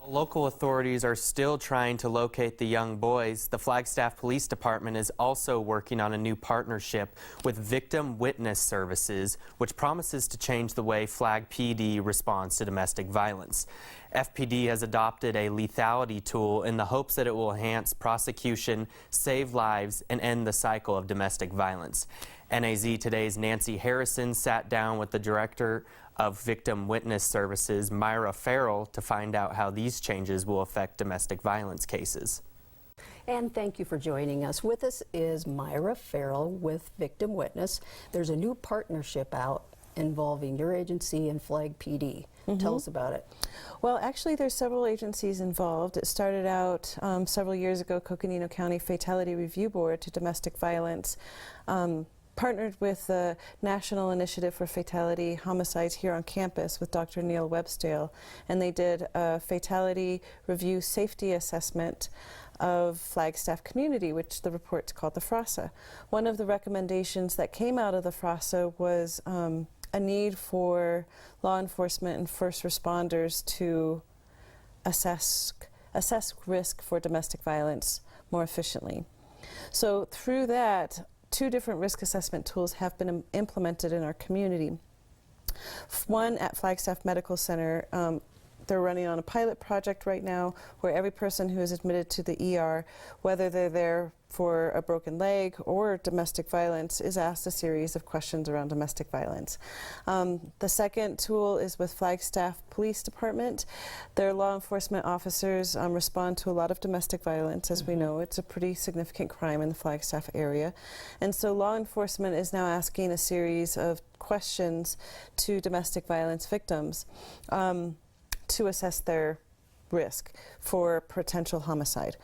Local authorities are still trying to locate the young boys. The Flagstaff Police Department is also working on a new partnership with Victim Witness Services, which promises to change the way Flag PD responds to domestic violence. FPD has adopted a lethality tool in the hopes that it will enhance prosecution, save lives, and end the cycle of domestic violence. NAZ Today's Nancy Harrison sat down with the director of Victim Witness Services, Myra Ferill, to find out how these changes will affect domestic violence cases. And thank you for joining us. With us is Myra Ferill with Victim Witness. There's a new partnership out involving your agency and Flag PD. Tell us about it. Well, actually, there's several agencies involved. It started out several years ago, Coconino County Fatality Review Board to Domestic Violence. Partnered with the National Initiative for Fatality Homicides here on campus with Dr. Neil Webstale, and they did a fatality review safety assessment of Flagstaff community, which the report's called the FRASA. One of the recommendations that came out of the FRASA was a need for law enforcement and first responders to assess risk for domestic violence more efficiently. So through that, 2 different risk assessment tools have been implemented in our community. One at Flagstaff Medical Center, they're running on a pilot project right now where every person who is admitted to the ER, whether they're there for a broken leg or domestic violence, is asked a series of questions around domestic violence. The second tool is with Flagstaff Police Department. Their law enforcement officers respond to a lot of domestic violence. As we know, it's a pretty significant crime in the Flagstaff area. And so law enforcement is now asking a series of questions to domestic violence victims to assess their risk for potential homicide.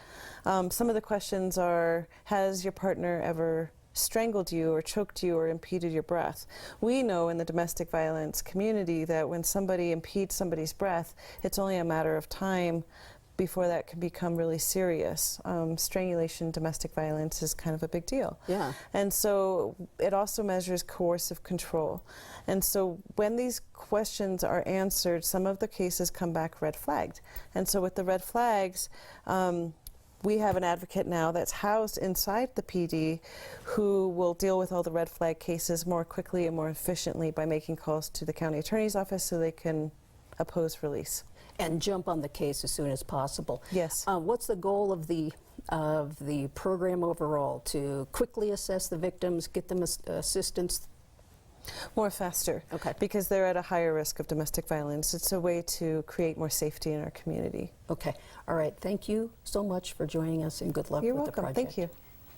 Some of the questions are, has your partner ever strangled you or choked you or impeded your breath? We know in the domestic violence community that when somebody impedes somebody's breath, it's only a matter of time before that can become really serious. Strangulation, domestic violence is kind of a big deal. Yeah. And so it also measures coercive control. And so when these questions are answered, some of the cases come back red flagged. And so with the red flags, we have an advocate now that's housed inside the PD who will deal with all the red flag cases more quickly and more efficiently by making calls to the county attorney's office so they can oppose release. And jump on the case as soon as possible. Yes. What's the goal of the program overall? To quickly assess the victims, get them assistance? More faster. Okay. Because they're at a higher risk of domestic violence. It's a way to create more safety in our community. Okay. All right. Thank you so much for joining us, and good luck You're with welcome. the project. Thank you.